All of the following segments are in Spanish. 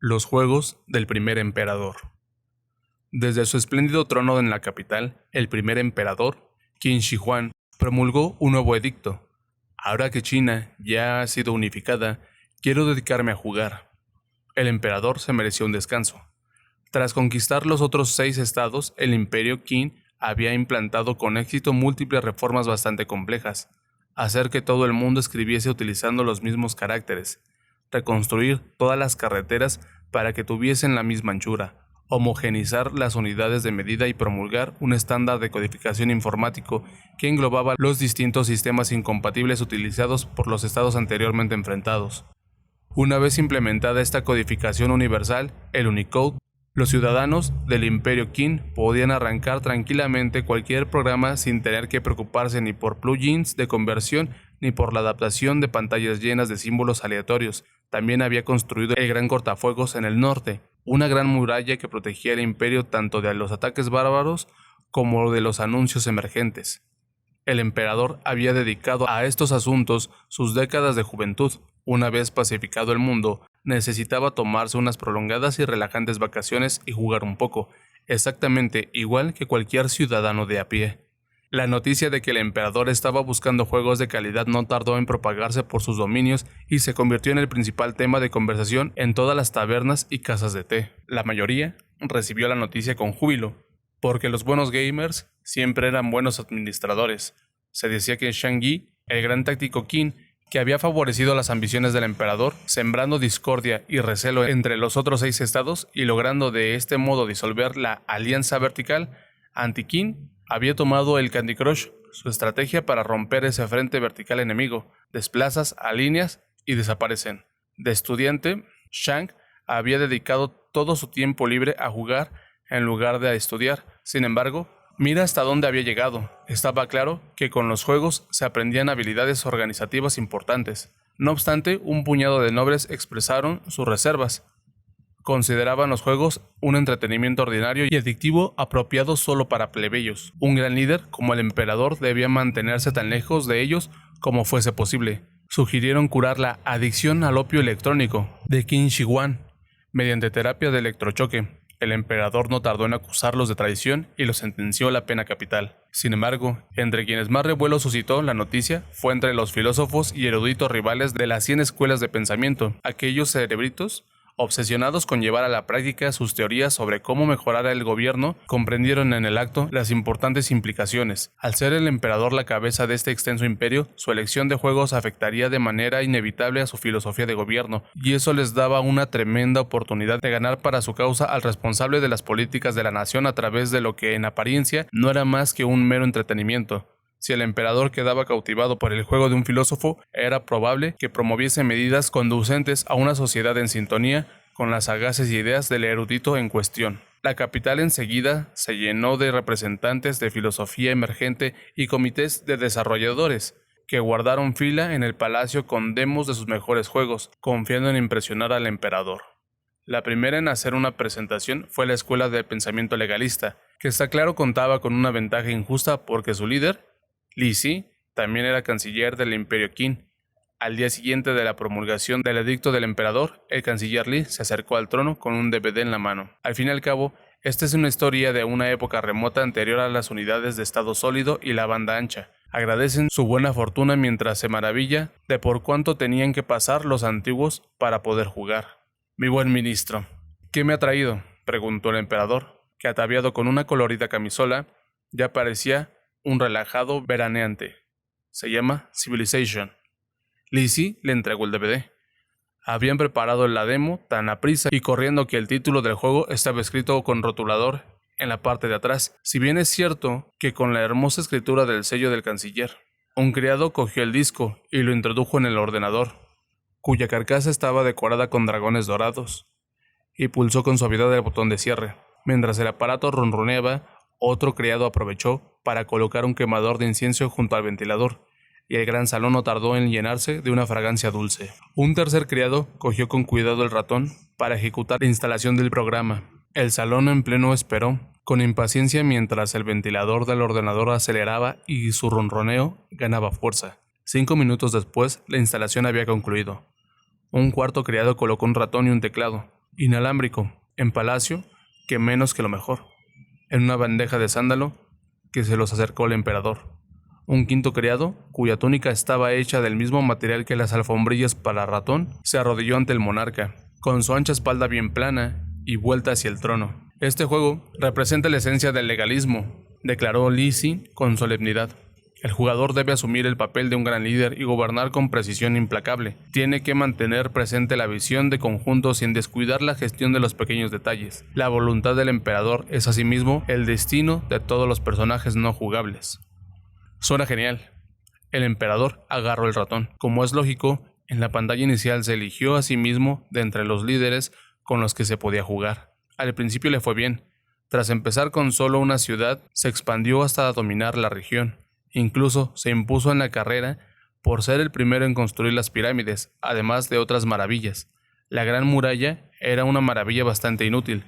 Los juegos del primer emperador. Desde su espléndido trono en la capital, el primer emperador, Qin Shi Huang, promulgó un nuevo edicto. Ahora que China ya ha sido unificada, quiero dedicarme a jugar. El emperador se mereció un descanso. Tras conquistar los otros 6 estados, el imperio Qin había implantado con éxito múltiples reformas bastante complejas. Hacer que todo el mundo escribiese utilizando los mismos caracteres, reconstruir todas las carreteras para que tuviesen la misma anchura, homogeneizar las unidades de medida y promulgar un estándar de codificación informático que englobaba los distintos sistemas incompatibles utilizados por los estados anteriormente enfrentados. Una vez implementada esta codificación universal, el Unicode, los ciudadanos del Imperio Qin podían arrancar tranquilamente cualquier programa sin tener que preocuparse ni por plugins de conversión ni por la adaptación de pantallas llenas de símbolos aleatorios. También había construido el gran cortafuegos en el norte, una gran muralla que protegía al imperio tanto de los ataques bárbaros como de los anuncios emergentes. El emperador había dedicado a estos asuntos sus décadas de juventud. Una vez pacificado el mundo, necesitaba tomarse unas prolongadas y relajantes vacaciones y jugar un poco, exactamente igual que cualquier ciudadano de a pie. La noticia de que el emperador estaba buscando juegos de calidad no tardó en propagarse por sus dominios y se convirtió en el principal tema de conversación en todas las tabernas y casas de té. La mayoría recibió la noticia con júbilo, porque los buenos gamers siempre eran buenos administradores. Se decía que Shang Yi, el gran táctico Qin, que había favorecido las ambiciones del emperador, sembrando discordia y recelo entre los otros 6 estados y logrando de este modo disolver la alianza vertical anti-Qin, había tomado el Candy Crush, su estrategia para romper ese frente vertical enemigo. Desplazas, alineas y desaparecen. De estudiante, Shang había dedicado todo su tiempo libre a jugar en lugar de a estudiar. Sin embargo, mira hasta dónde había llegado. Estaba claro que con los juegos se aprendían habilidades organizativas importantes. No obstante, un puñado de nobles expresaron sus reservas. Consideraban los juegos un entretenimiento ordinario y adictivo apropiado solo para plebeyos. Un gran líder, como el emperador, debía mantenerse tan lejos de ellos como fuese posible. Sugirieron curar la adicción al opio electrónico de Qin Shi Huang mediante terapia de electrochoque. El emperador no tardó en acusarlos de traición y los sentenció a la pena capital. Sin embargo, entre quienes más revuelo suscitó la noticia fue entre los filósofos y eruditos rivales de las 100 escuelas de pensamiento, aquellos cerebritos obsesionados con llevar a la práctica sus teorías sobre cómo mejorar el gobierno, comprendieron en el acto las importantes implicaciones. Al ser el emperador la cabeza de este extenso imperio, su elección de juegos afectaría de manera inevitable a su filosofía de gobierno, y eso les daba una tremenda oportunidad de ganar para su causa al responsable de las políticas de la nación a través de lo que en apariencia no era más que un mero entretenimiento. Si el emperador quedaba cautivado por el juego de un filósofo, era probable que promoviese medidas conducentes a una sociedad en sintonía con las sagaces ideas del erudito en cuestión. La capital enseguida se llenó de representantes de filosofía emergente y comités de desarrolladores, que guardaron fila en el palacio con demos de sus mejores juegos, confiando en impresionar al emperador. La primera en hacer una presentación fue la escuela de pensamiento legalista, que está claro contaba con una ventaja injusta porque su líder, Li Si, también era canciller del Imperio Qin. Al día siguiente de la promulgación del edicto del emperador, el canciller Li se acercó al trono con un DVD en la mano. Al fin y al cabo, esta es una historia de una época remota anterior a las unidades de estado sólido y la banda ancha. Agradecen su buena fortuna mientras se maravilla de por cuánto tenían que pasar los antiguos para poder jugar. Mi buen ministro, ¿qué me ha traído?, preguntó el emperador, que ataviado con una colorida camisola, ya parecía un relajado veraneante. Se llama Civilization. Li Si le entregó el DVD. Habían preparado la demo tan aprisa y corriendo que el título del juego estaba escrito con rotulador en la parte de atrás, si bien es cierto que con la hermosa escritura del sello del canciller. Un criado cogió el disco y lo introdujo en el ordenador, cuya carcasa estaba decorada con dragones dorados, y pulsó con suavidad el botón de cierre. Mientras el aparato ronroneaba, otro criado aprovechó para colocar un quemador de incienso junto al ventilador, y el gran salón no tardó en llenarse de una fragancia dulce. Un tercer criado cogió con cuidado el ratón para ejecutar la instalación del programa. El salón en pleno esperó con impaciencia mientras el ventilador del ordenador aceleraba y su ronroneo ganaba fuerza. 5 minutos después, la instalación había concluido. Un cuarto criado colocó un ratón y un teclado, inalámbrico, en palacio, que menos que lo mejor, en una bandeja de sándalo que se los acercó el emperador. Un quinto criado, cuya túnica estaba hecha del mismo material que las alfombrillas para ratón, se arrodilló ante el monarca, con su ancha espalda bien plana y vuelta hacia el trono. Este juego representa la esencia del legalismo, declaró Li Si con solemnidad. El jugador debe asumir el papel de un gran líder y gobernar con precisión implacable. Tiene que mantener presente la visión de conjunto sin descuidar la gestión de los pequeños detalles. La voluntad del emperador es asimismo el destino de todos los personajes no jugables. Suena genial. El emperador agarró el ratón. Como es lógico, en la pantalla inicial se eligió a sí mismo de entre los líderes con los que se podía jugar. Al principio le fue bien. Tras empezar con solo una ciudad, se expandió hasta dominar la región. Incluso se impuso en la carrera por ser el primero en construir las pirámides, además de otras maravillas. La Gran Muralla era una maravilla bastante inútil,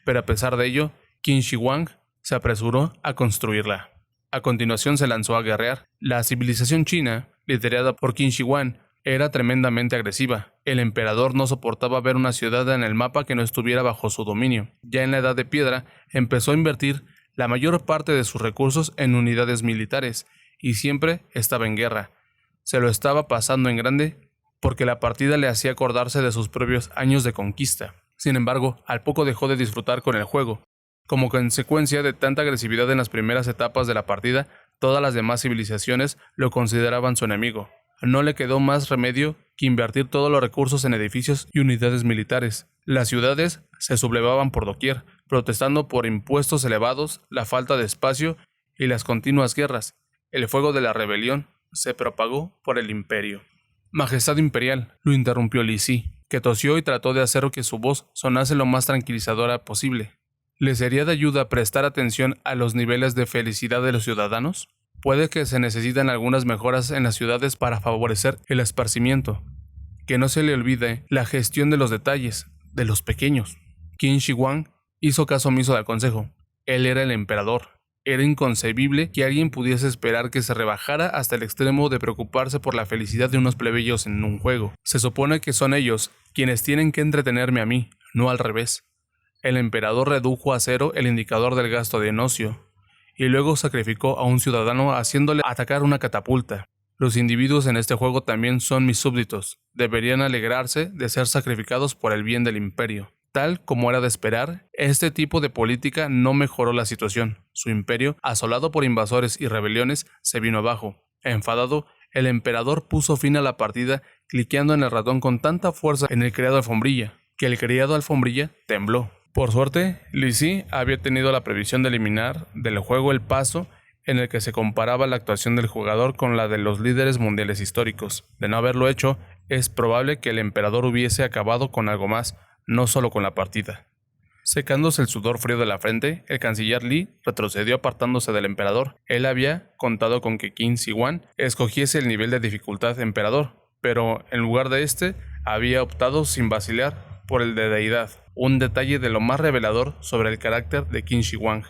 pero a pesar de ello, Qin Shi Huang se apresuró a construirla. A continuación se lanzó a guerrear. La civilización china, liderada por Qin Shi Huang, era tremendamente agresiva. El emperador no soportaba ver una ciudad en el mapa que no estuviera bajo su dominio. Ya en la Edad de Piedra, empezó a invertir la mayor parte de sus recursos en unidades militares, y siempre estaba en guerra. Se lo estaba pasando en grande porque la partida le hacía acordarse de sus propios años de conquista. Sin embargo, al poco dejó de disfrutar con el juego. Como consecuencia de tanta agresividad en las primeras etapas de la partida, todas las demás civilizaciones lo consideraban su enemigo. No le quedó más remedio que invertir todos los recursos en edificios y unidades militares. Las ciudades se sublevaban por doquier, protestando por impuestos elevados, la falta de espacio y las continuas guerras. El fuego de la rebelión se propagó por el imperio. Majestad imperial, lo interrumpió Li Si, que tosió y trató de hacer que su voz sonase lo más tranquilizadora posible. ¿Le sería de ayuda prestar atención a los niveles de felicidad de los ciudadanos? Puede que se necesitan algunas mejoras en las ciudades para favorecer el esparcimiento. Que no se le olvide la gestión de los detalles, de los pequeños. Qin Shi Huang hizo caso omiso del consejo. Él era el emperador. Era inconcebible que alguien pudiese esperar que se rebajara hasta el extremo de preocuparse por la felicidad de unos plebeyos en un juego. Se supone que son ellos quienes tienen que entretenerme a mí, no al revés. El emperador redujo a cero el indicador del gasto de ocio, y luego sacrificó a un ciudadano haciéndole atacar una catapulta. Los individuos en este juego también son mis súbditos. Deberían alegrarse de ser sacrificados por el bien del imperio. Tal como era de esperar, este tipo de política no mejoró la situación. Su imperio, asolado por invasores y rebeliones, se vino abajo. Enfadado, el emperador puso fin a la partida cliqueando en el ratón con tanta fuerza en el criado alfombrilla, que el criado alfombrilla tembló. Por suerte, Li Si había tenido la previsión de eliminar del juego el paso en el que se comparaba la actuación del jugador con la de los líderes mundiales históricos. De no haberlo hecho, es probable que el emperador hubiese acabado con algo más, no solo con la partida. Secándose el sudor frío de la frente, el canciller Li retrocedió apartándose del emperador. Él había contado con que Qin Shi Huang escogiese el nivel de dificultad emperador, pero en lugar de este, había optado sin vacilar por el de deidad. Un detalle de lo más revelador sobre el carácter de Qin Shi Huang.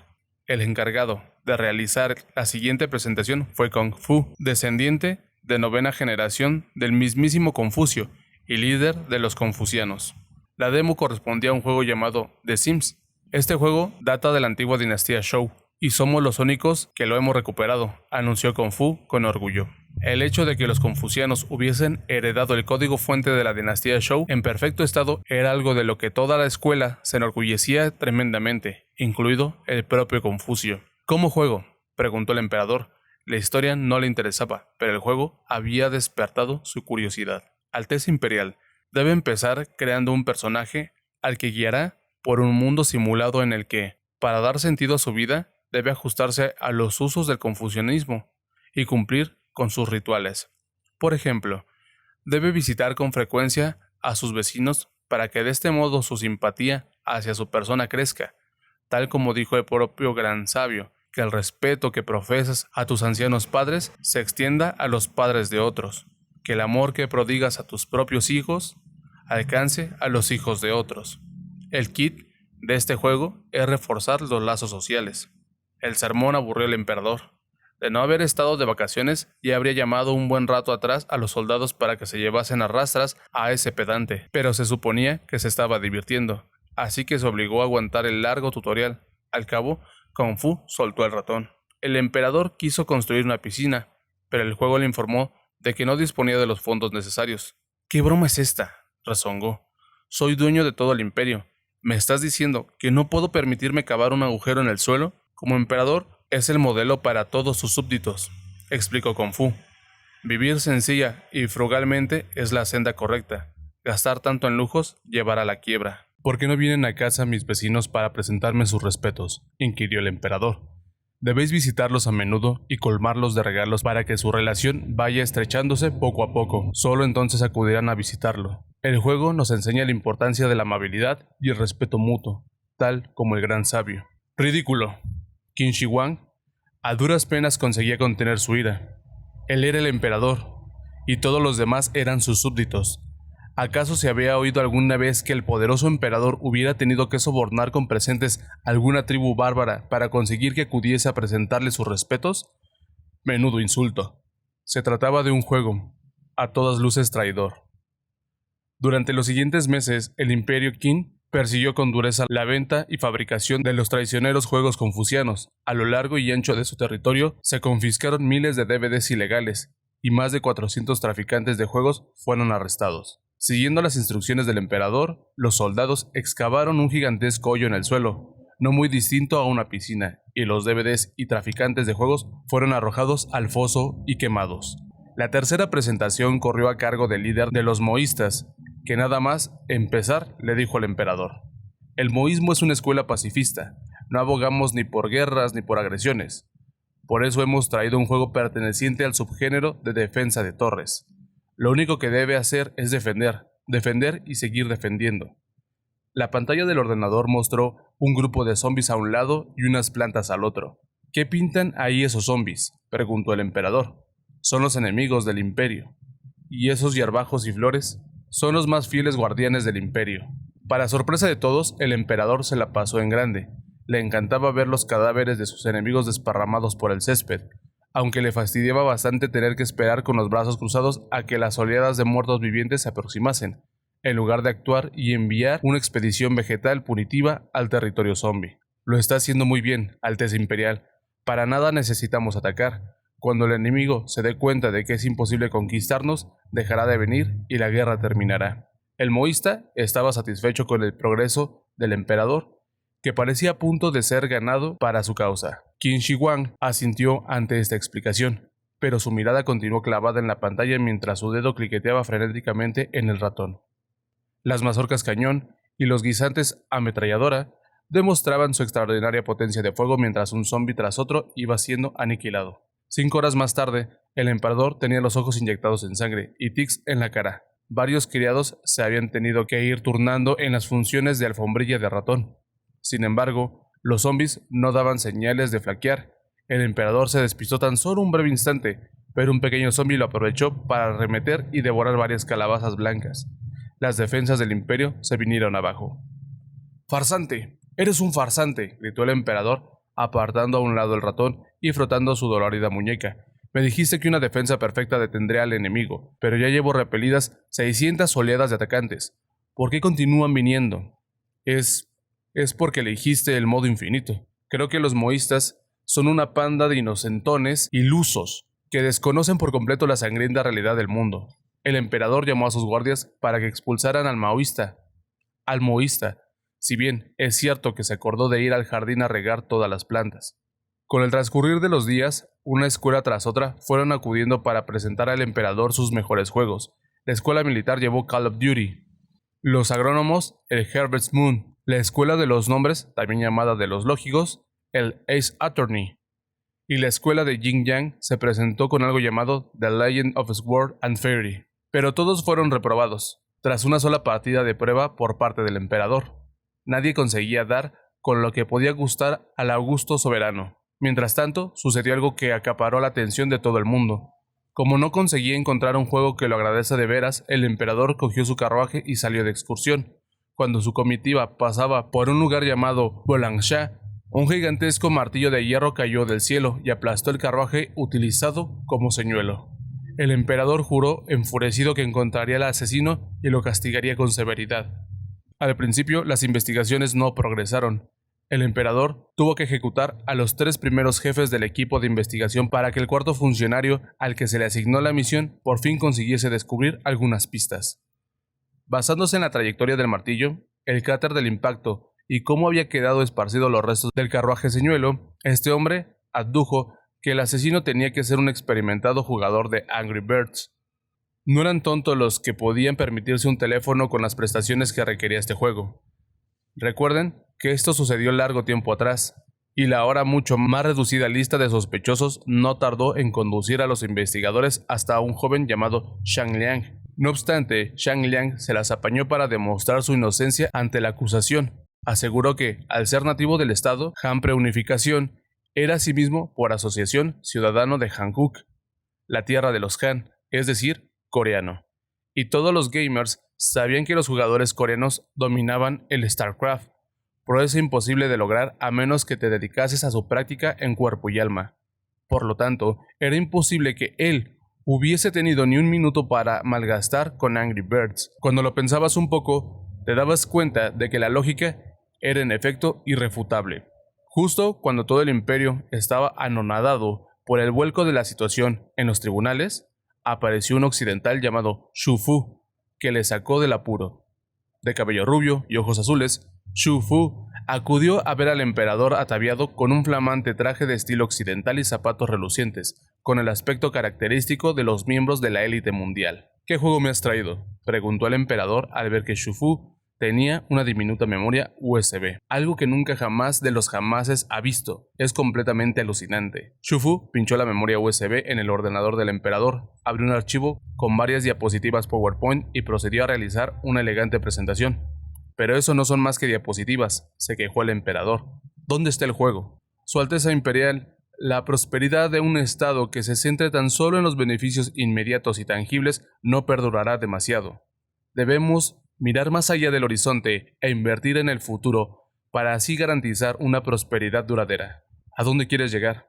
El encargado de realizar la siguiente presentación fue Kung Fu, descendiente de 9ª generación del mismísimo Confucio y líder de los confucianos. La demo correspondía a un juego llamado The Sims. Este juego data de la antigua dinastía Zhou, y somos los únicos que lo hemos recuperado, anunció Kung Fu con orgullo. El hecho de que los confucianos hubiesen heredado el código fuente de la dinastía Zhou en perfecto estado era algo de lo que toda la escuela se enorgullecía tremendamente, incluido el propio Confucio. ¿Cómo juego?, preguntó el emperador. La historia no le interesaba, pero el juego había despertado su curiosidad. Alteza Imperial, debe empezar creando un personaje al que guiará por un mundo simulado en el que, para dar sentido a su vida, debe ajustarse a los usos del confucianismo y cumplir con sus rituales. Por ejemplo, debe visitar con frecuencia a sus vecinos para que de este modo su simpatía hacia su persona crezca, tal como dijo el propio gran sabio, que el respeto que profesas a tus ancianos padres se extienda a los padres de otros, que el amor que prodigas a tus propios hijos alcance a los hijos de otros. El kit de este juego es reforzar los lazos sociales. El sermón aburrió al emperador. De no haber estado de vacaciones, ya habría llamado un buen rato atrás a los soldados para que se llevasen a rastras a ese pedante, pero se suponía que se estaba divirtiendo. así que se obligó a aguantar el largo tutorial. Al cabo, Kung Fu soltó el ratón. El emperador quiso construir una piscina, pero el juego le informó de que no disponía de los fondos necesarios. ¿Qué broma es esta?, rezongó. Soy dueño de todo el imperio. ¿Me estás diciendo que no puedo permitirme cavar un agujero en el suelo? Como emperador, es el modelo para todos sus súbditos, explicó Kung Fu. Vivir sencilla y frugalmente es la senda correcta. Gastar tanto en lujos llevará a la quiebra. ¿Por qué no vienen a casa mis vecinos para presentarme sus respetos?, inquirió el emperador. Debéis visitarlos a menudo y colmarlos de regalos para que su relación vaya estrechándose poco a poco. Solo entonces acudirán a visitarlo. El juego nos enseña la importancia de la amabilidad y el respeto mutuo, tal como el gran sabio. ¡Ridículo! Qin Shi Huang a duras penas conseguía contener su ira. Él era el emperador, y todos los demás eran sus súbditos. ¿Acaso se había oído alguna vez que el poderoso emperador hubiera tenido que sobornar con presentes a alguna tribu bárbara para conseguir que acudiese a presentarle sus respetos? Menudo insulto. Se trataba de un juego, a todas luces traidor. Durante los siguientes meses, el imperio Qin persiguió con dureza la venta y fabricación de los traicioneros juegos confucianos. A lo largo y ancho de su territorio se confiscaron miles de DVDs ilegales, y más de 400 traficantes de juegos fueron arrestados. Siguiendo las instrucciones del emperador, los soldados excavaron un gigantesco hoyo en el suelo, no muy distinto a una piscina, y los DVDs y traficantes de juegos fueron arrojados al foso y quemados. La tercera presentación corrió a cargo del líder de los moístas, que nada más empezar le dijo al emperador: el moísmo es una escuela pacifista, no abogamos ni por guerras ni por agresiones. Por eso hemos traído un juego perteneciente al subgénero de defensa de torres. Lo único que debe hacer es defender y seguir defendiendo. La pantalla del ordenador mostró un grupo de zombies a un lado y unas plantas al otro. ¿Qué pintan ahí esos zombies?, preguntó el emperador. Son los enemigos del imperio. ¿Y esos hierbajos y flores? Son los más fieles guardianes del imperio. Para sorpresa de todos, el emperador se la pasó en grande. Le encantaba ver los cadáveres de sus enemigos desparramados por el césped, aunque le fastidiaba bastante tener que esperar con los brazos cruzados a que las oleadas de muertos vivientes se aproximasen, en lugar de actuar y enviar una expedición vegetal punitiva al territorio zombie. Lo está haciendo muy bien, Alteza Imperial. Para nada necesitamos atacar. Cuando el enemigo se dé cuenta de que es imposible conquistarnos, dejará de venir y la guerra terminará. El moísta estaba satisfecho con el progreso del emperador, que parecía a punto de ser ganado para su causa. Qin Shi Huang asintió ante esta explicación, pero su mirada continuó clavada en la pantalla mientras su dedo cliqueteaba frenéticamente en el ratón. Las mazorcas cañón y los guisantes ametralladora demostraban su extraordinaria potencia de fuego mientras un zombi tras otro iba siendo aniquilado. 5 horas más tarde, el emperador tenía los ojos inyectados en sangre y tics en la cara. Varios criados se habían tenido que ir turnando en las funciones de alfombrilla de ratón. Sin embargo, los zombies no daban señales de flaquear. El emperador se despistó tan solo un breve instante, pero un pequeño zombi lo aprovechó para arremeter y devorar varias calabazas blancas. Las defensas del imperio se vinieron abajo. «¡Farsante! ¡Eres un farsante!», gritó el emperador, apartando a un lado el ratón y frotando su dolorida muñeca. «Me dijiste que una defensa perfecta detendría al enemigo, pero ya llevo repelidas 600 oleadas de atacantes. ¿Por qué continúan viniendo?» Es porque elegiste el modo infinito. Creo que los moístas son una panda de inocentones ilusos que desconocen por completo la sangrienta realidad del mundo. El emperador llamó a sus guardias para que expulsaran al moísta. Si bien es cierto que se acordó de ir al jardín a regar todas las plantas. Con el transcurrir de los días, una escuela tras otra fueron acudiendo para presentar al emperador sus mejores juegos. La escuela militar llevó Call of Duty, los agrónomos el Herbert's Moon, la escuela de los nombres, también llamada de los lógicos, el Ace Attorney, y la escuela de Yin Yang se presentó con algo llamado The Legend of Sword and Fairy. Pero todos fueron reprobados, tras una sola partida de prueba por parte del emperador. Nadie conseguía dar con lo que podía gustar al augusto soberano. Mientras tanto, sucedió algo que acaparó la atención de todo el mundo. Como no conseguía encontrar un juego que lo agradece de veras, el emperador cogió su carruaje y salió de excursión. Cuando su comitiva pasaba por un lugar llamado Bolangsha, un gigantesco martillo de hierro cayó del cielo y aplastó el carruaje utilizado como señuelo. El emperador juró enfurecido que encontraría al asesino y lo castigaría con severidad. Al principio, las investigaciones no progresaron. El emperador tuvo que ejecutar a los 3 primeros jefes del equipo de investigación para que el cuarto funcionario al que se le asignó la misión por fin consiguiese descubrir algunas pistas. Basándose en la trayectoria del martillo, el cráter del impacto y cómo había quedado esparcidos los restos del carruaje señuelo, este hombre adujo que el asesino tenía que ser un experimentado jugador de Angry Birds. No eran tontos los que podían permitirse un teléfono con las prestaciones que requería este juego. Recuerden que esto sucedió largo tiempo atrás, y la ahora mucho más reducida lista de sospechosos no tardó en conducir a los investigadores hasta un joven llamado Shang Liang. No obstante, Shang Liang se las apañó para demostrar su inocencia ante la acusación. Aseguró que, al ser nativo del estado Han Preunificación, era asimismo, por asociación, ciudadano de Hankook, la tierra de los Han, es decir, coreano. Y todos los gamers sabían que los jugadores coreanos dominaban el StarCraft, proeza imposible de lograr a menos que te dedicases a su práctica en cuerpo y alma. Por lo tanto, era imposible que él hubiese tenido ni un minuto para malgastar con Angry Birds. Cuando lo pensabas un poco, te dabas cuenta de que la lógica era en efecto irrefutable. Justo cuando todo el imperio estaba anonadado por el vuelco de la situación en los tribunales, apareció un occidental llamado Xu Fu, que le sacó del apuro. De cabello rubio y ojos azules, Xu Fu acudió a ver al emperador ataviado con un flamante traje de estilo occidental y zapatos relucientes, con el aspecto característico de los miembros de la élite mundial. ¿Qué juego me has traído?, preguntó el emperador al ver que Xu Fu tenía una diminuta memoria USB, algo que nunca jamás de los jamases ha visto. Es completamente alucinante. Xu Fu pinchó la memoria USB en el ordenador del emperador, abrió un archivo con varias diapositivas PowerPoint y procedió a realizar una elegante presentación. Pero eso no son más que diapositivas, se quejó el emperador. ¿Dónde está el juego? Su Alteza Imperial, la prosperidad de un estado que se centre tan solo en los beneficios inmediatos y tangibles no perdurará demasiado. Debemos mirar más allá del horizonte e invertir en el futuro para así garantizar una prosperidad duradera. ¿A dónde quieres llegar?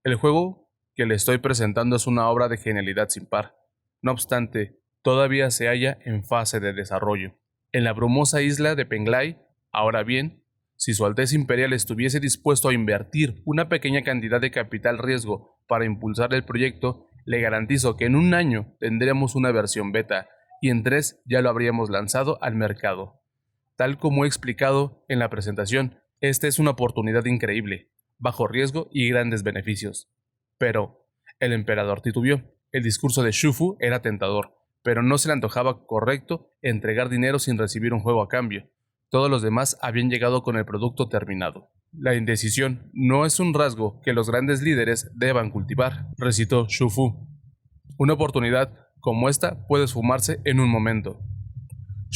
El juego que le estoy presentando es una obra de genialidad sin par. No obstante, todavía se halla en fase de desarrollo. En la brumosa isla de Penglai, ahora bien, si Su Alteza Imperial estuviese dispuesto a invertir una pequeña cantidad de capital riesgo para impulsar el proyecto, le garantizo que en un año tendremos una versión beta y en 3 ya lo habríamos lanzado al mercado. Tal como he explicado en la presentación, esta es una oportunidad increíble, bajo riesgo y grandes beneficios. Pero el emperador titubeó. El discurso de Xu Fu era tentador, pero no se le antojaba correcto entregar dinero sin recibir un juego a cambio. Todos los demás habían llegado con el producto terminado. La indecisión no es un rasgo que los grandes líderes deban cultivar, recitó Xu Fu. Una oportunidad como esta puede esfumarse en un momento.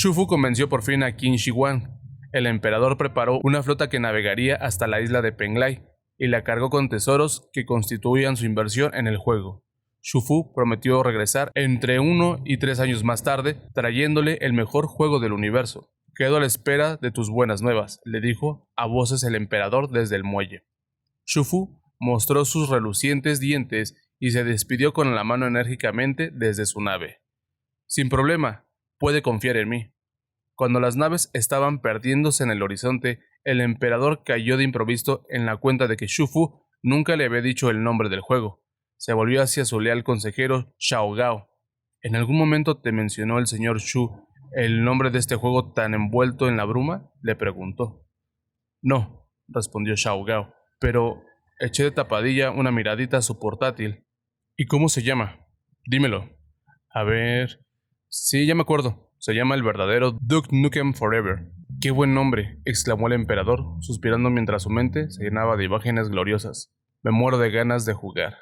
Xu Fu convenció por fin a Qin Shi Huang. El emperador preparó una flota que navegaría hasta la isla de Penglai y la cargó con tesoros que constituían su inversión en el juego. Xu Fu prometió regresar entre 1 y 3 años más tarde, trayéndole el mejor juego del universo. Quedo a la espera de tus buenas nuevas, le dijo a voces el emperador desde el muelle. Xu Fu mostró sus relucientes dientes y se despidió con la mano enérgicamente desde su nave. Sin problema, puede confiar en mí. Cuando las naves estaban perdiéndose en el horizonte, el emperador cayó de improviso en la cuenta de que Xu Fu nunca le había dicho el nombre del juego. Se volvió hacia su leal consejero Xiao Gao. ¿En algún momento te mencionó el señor Xu el nombre de este juego tan envuelto en la bruma?, le preguntó. No, respondió Xiao Gao, pero eché de tapadilla una miradita a su portátil. ¿Y cómo se llama? Dímelo. A ver... Sí, ya me acuerdo. Se llama el verdadero Duke Nukem Forever. ¡Qué buen nombre!, exclamó el emperador, suspirando mientras su mente se llenaba de imágenes gloriosas. Me muero de ganas de jugar.